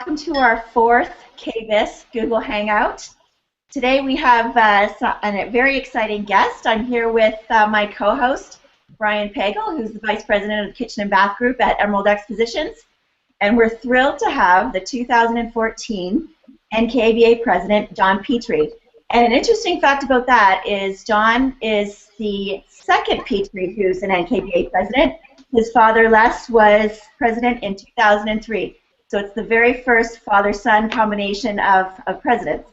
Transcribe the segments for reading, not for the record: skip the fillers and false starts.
Welcome to our fourth KBIS Google Hangout. Today we have a very exciting guest. I'm here with my co-host, Brian Pagel, who's the Vice President of the Kitchen and Bath Group at Emerald Expositions. And we're thrilled to have the 2014 NKBA President John Petrie. And an interesting fact about that is John is the second Petrie who's an NKBA President. His father, Les, was President in 2003. So it's the very first father-son combination of presidents.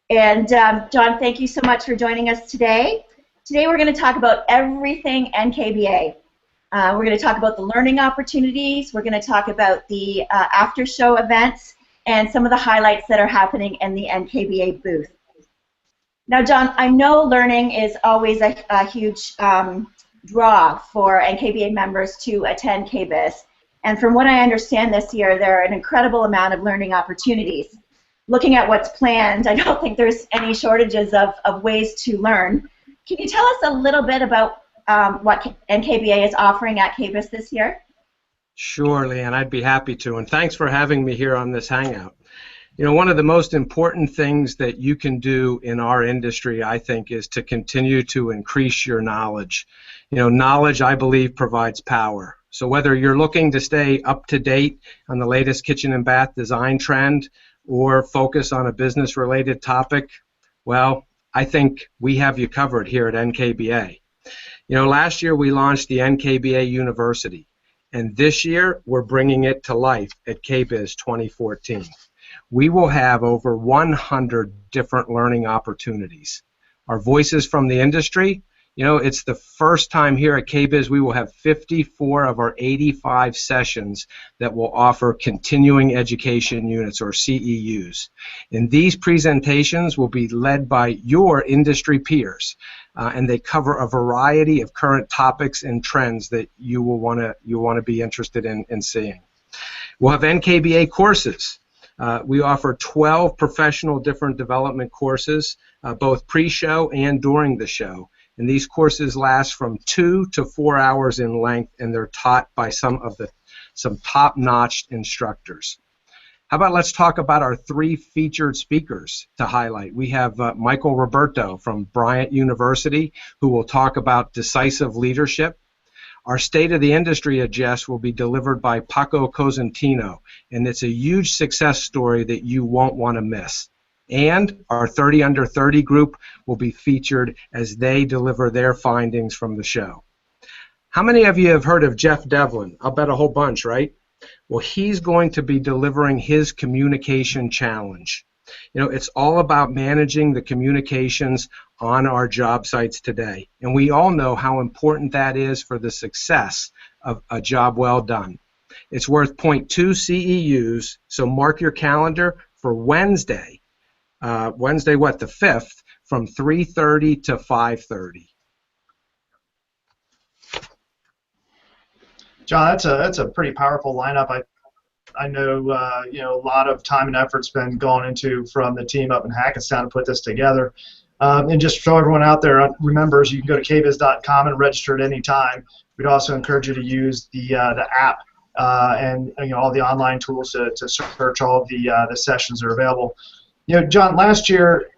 And John, thank you so much for joining us today. Today we're going to talk about everything NKBA. We're going to talk about the learning opportunities. We're going to talk about the after-show events and some of the highlights that are happening in the NKBA booth. Now, John, I know learning is always a huge draw for NKBA members to attend KBIS. And from what I understand this year, there are an incredible amount of learning opportunities. Looking at what's planned, I don't think there's any shortages of ways to learn. Can you tell us a little bit about what NKBA is offering at KBIS this year? Sure, Leanne, I'd be happy to. And thanks for having me here on this Hangout. You know, one of the most important things that you can do in our industry, I think, is to continue to increase your knowledge. You know, knowledge, I believe, provides power. So whether you're looking to stay up to date on the latest kitchen and bath design trend or focus on a business-related topic, well, I think we have you covered here at NKBA. You know, last year we launched the NKBA University, and this year we're bringing it to life at KBIS 2014. We will have over 100 different learning opportunities. Our voices from the industry, you know, it's the first time here at KBIS we will have 54 of our 85 sessions that will offer continuing education units, or CEUs. And these presentations will be led by your industry peers, and they cover a variety of current topics and trends that you will want to be interested in seeing. We'll have NKBA courses. We offer 12 professional different development courses, both pre-show and during the show. And these courses last from 2 to 4 hours in length, and they're taught by some top-notch instructors. How about let's talk about our 3 featured speakers to highlight. We have Michael Roberto from Bryant University, who will talk about decisive leadership. Our State of the Industry address will be delivered by Paco Cosentino, and it's a huge success story that you won't want to miss. And our 30 Under 30 group will be featured as they deliver their findings from the show. How many of you have heard of Jeff Devlin? I'll bet a whole bunch, right? Well, he's going to be delivering his communication challenge. You know, it's all about managing the communications on our job sites today. And we all know how important that is for the success of a job well done. It's worth 0.2 CEUs, so mark your calendar for Wednesday. Wednesday, what, the 5th, from 3:30 to 5:30. John, that's a pretty powerful lineup. I know you know, a lot of time and effort's been gone into from the team up in Hackettstown to put this together. And just so everyone out there remembers, you can go to kbiz.com and register at any time. We'd also encourage you to use the app and you know, all the online tools to search all of the sessions that are available. You know, John, last year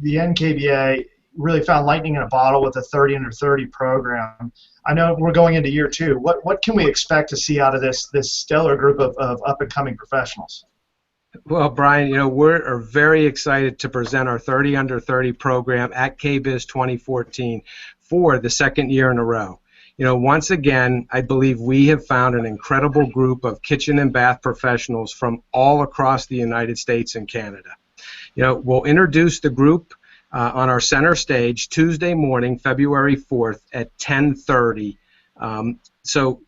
the NKBA really found lightning in a bottle with the 30 Under 30 program. I know we're going into year 2. What can we expect to see out of this stellar group of up-and-coming professionals? Well, Brian, you know, we're very excited to present our 30 Under 30 program at KBIS 2014 for the second year in a row. You know, once again, I believe we have found an incredible group of kitchen and bath professionals from all across the United States and Canada. You know, we'll introduce the group on our center stage Tuesday morning, February 4th at 10:30. So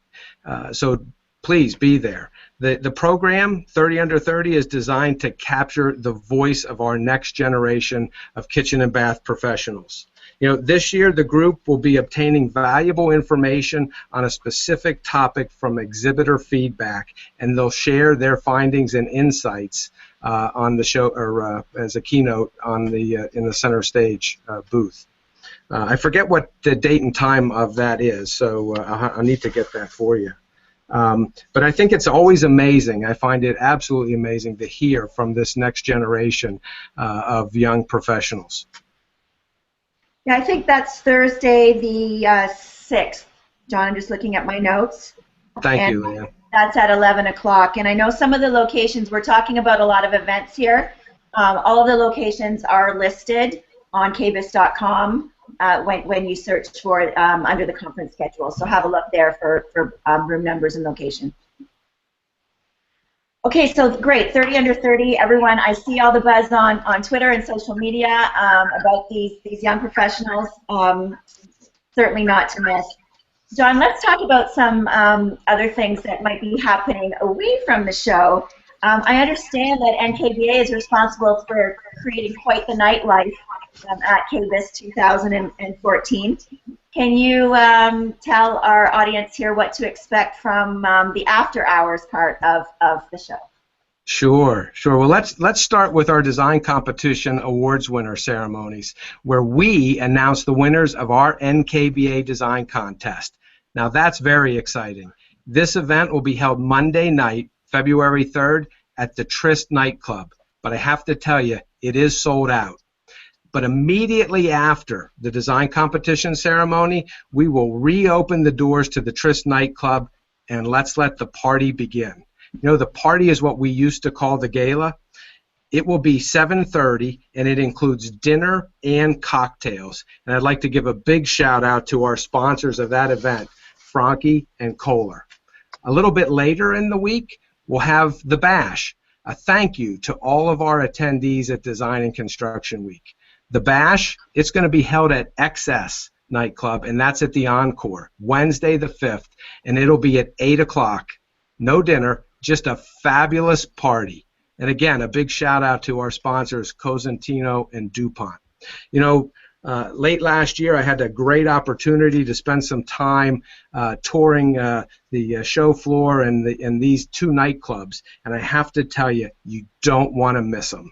please be there. The program, 30 Under 30, is designed to capture the voice of our next generation of kitchen and bath professionals. You know, this year the group will be obtaining valuable information on a specific topic from exhibitor feedback, and they'll share their findings and insights on the show, or as a keynote on the in the center stage booth. I forget what the date and time of that is, so I need to get that for you. But I think it's always amazing. I find it absolutely amazing to hear from this next generation of young professionals. Yeah, I think that's Thursday the 6th. John, I'm just looking at my notes. Thank you, Leanne. That's at 11 o'clock. And I know some of the locations, we're talking about a lot of events here. All of the locations are listed on KBIS.com when you search for it under the conference schedule. So have a look there for room numbers and location. Okay, so great, 30 under 30, everyone. I see all the buzz on Twitter and social media about these young professionals. Certainly not to miss. John, let's talk about some other things that might be happening away from the show. I understand that NKBA is responsible for creating quite the nightlife at KBIS 2014. Can you tell our audience here what to expect from the after hours part of the show? Sure. Well, let's start with our design competition awards winner ceremonies, where we announce the winners of our NKBA design contest. Now that's very exciting. This event will be held Monday night, February 3rd, at the Tryst nightclub. But I have to tell you, it is sold out. But immediately after the design competition ceremony, we will reopen the doors to the Tryst nightclub, and let's let the party begin. You know, the party is what we used to call the gala. It will be 7:30, and it includes dinner and cocktails. And I'd like to give a big shout out to our sponsors of that event, Franke and Kohler. A little bit later in the week, we'll have the Bash, a thank you to all of our attendees at Design and Construction Week. The Bash, it's going to be held at XS Nightclub, and that's at the Encore, Wednesday the 5th, and it'll be at 8 o'clock. No dinner, just a fabulous party. And again, a big shout out to our sponsors, Cosentino and DuPont. You know, late last year, I had a great opportunity to spend some time touring the show floor and these two nightclubs, and I have to tell you, you don't want to miss them.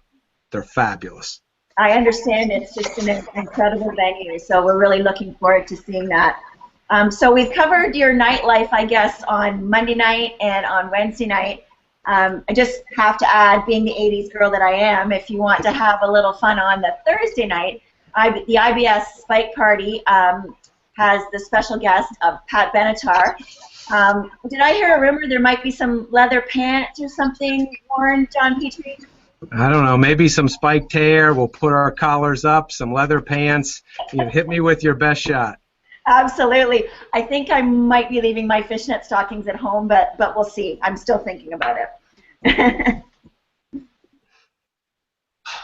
They're fabulous. I understand it's just an incredible venue, so we're really looking forward to seeing that. So we've covered your nightlife, I guess, on Monday night and on Wednesday night. I just have to add, being the 80s girl that I am, if you want to have a little fun on the Thursday night, the IBS Spike Party has the special guest of Pat Benatar. Did I hear a rumor there might be some leather pants or something worn, John Petrie? I don't know, maybe some spiked hair. We'll put our collars up, some leather pants. You hit me with your best shot. Absolutely. I think I might be leaving my fishnet stockings at home, but we'll see. I'm still thinking about it.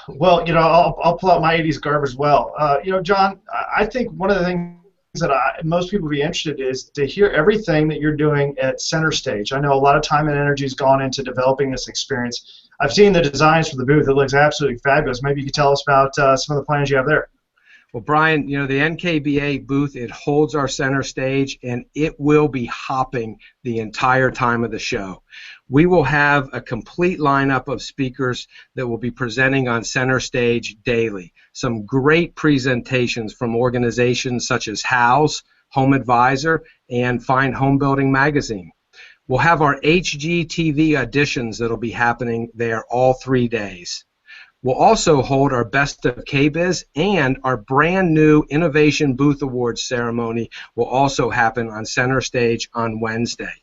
Well, you know, I'll pull out my 80s garb as well. You know, John, I think one of the things that most people would be interested in is to hear everything that you're doing at Center Stage. I know a lot of time and energy has gone into developing this experience. I've seen the designs for the booth. It looks absolutely fabulous. Maybe you could tell us about some of the plans you have there. Well, Brian, you know, the NKBA booth, it holds our Center Stage, and it will be hopping the entire time of the show. We will have a complete lineup of speakers that will be presenting on Center Stage daily. Some great presentations from organizations such as House, Home Advisor, and Fine Home Building Magazine. We'll have our HGTV auditions that will be happening there all 3 days. We'll also hold our Best of KBIS, and our brand new Innovation Booth Awards ceremony will also happen on Center Stage on Wednesday.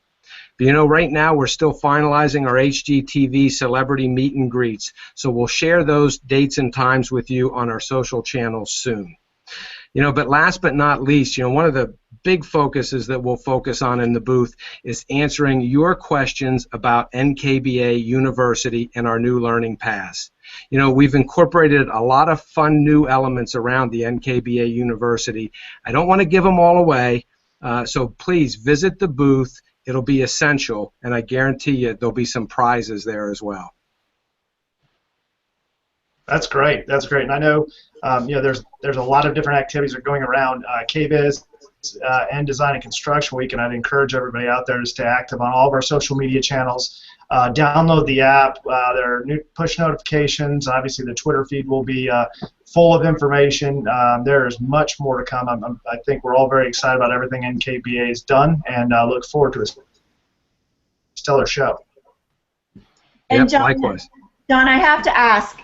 But you know, right now we're still finalizing our HGTV celebrity meet and greets, so we'll share those dates and times with you on our social channels soon. You know, but last but not least, you know, one of the big focuses that we'll focus on in the booth is answering your questions about NKBA University and our new learning paths. You know, we've incorporated a lot of fun new elements around the NKBA University. I don't want to give them all away, so please visit the booth. It'll be essential, and I guarantee you there'll be some prizes there as well. That's great. That's great. And I know, you know, there's a lot of different activities that are going around KBIS and Design and Construction Week, and I'd encourage everybody out there to stay active on all of our social media channels. Download the app. There are new push notifications. Obviously, the Twitter feed will be full of information. There is much more to come. I think we're all very excited about everything NKBA has done, and look forward to it. stellar show. And Yep, John, likewise. John, I have to ask,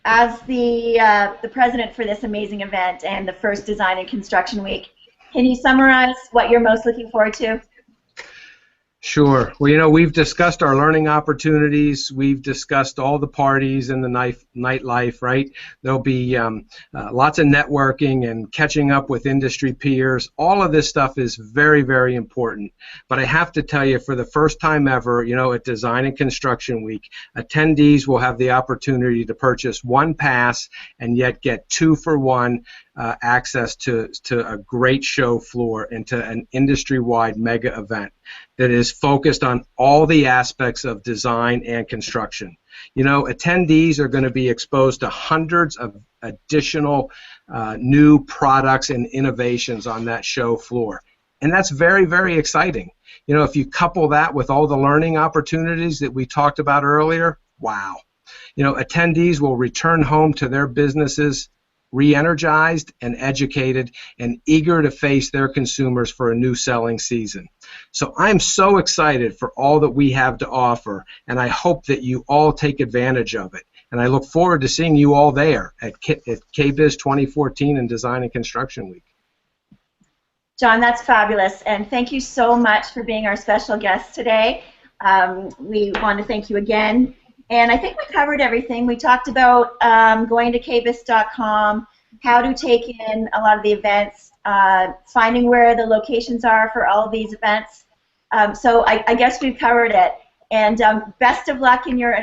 as the president for this amazing event and the first Design and Construction Week, can you summarize what you're most looking forward to? Sure. Well, you know, we've discussed our learning opportunities. We've discussed all the parties and the nightlife, right? There'll be lots of networking and catching up with industry peers. All of this stuff is very, very important. But I have to tell you, for the first time ever, you know, at Design and Construction Week, attendees will have the opportunity to purchase one pass and yet get 2-for-1 access to a great show floor and to an industry-wide mega event that is focused on all the aspects of design and construction. You know, attendees are going to be exposed to hundreds of additional new products and innovations on that show floor. And that's very, very exciting. You know, if you couple that with all the learning opportunities that we talked about earlier, wow. You know, attendees will return home to their businesses re-energized and educated and eager to face their consumers for a new selling season. So I'm so excited for all that we have to offer, and I hope that you all take advantage of it. And I look forward to seeing you all there at KBIS 2014 and Design and Construction Week. John, that's fabulous, and thank you so much for being our special guest today. We want to thank you again. And I think we covered everything. We talked about going to kbis.com, how to take in a lot of the events, finding where the locations are for all of these events. So I guess we've covered it. And best of luck in your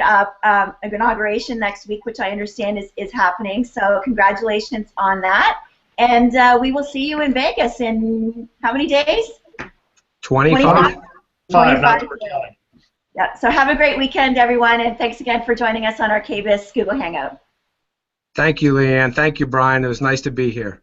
inauguration next week, which I understand is happening. So congratulations on that. And we will see you in Vegas in how many days? 25. 25 days. Yeah, so have a great weekend, everyone, and thanks again for joining us on our KBIS Google Hangout. Thank you, Leanne. Thank you, Brian. It was nice to be here.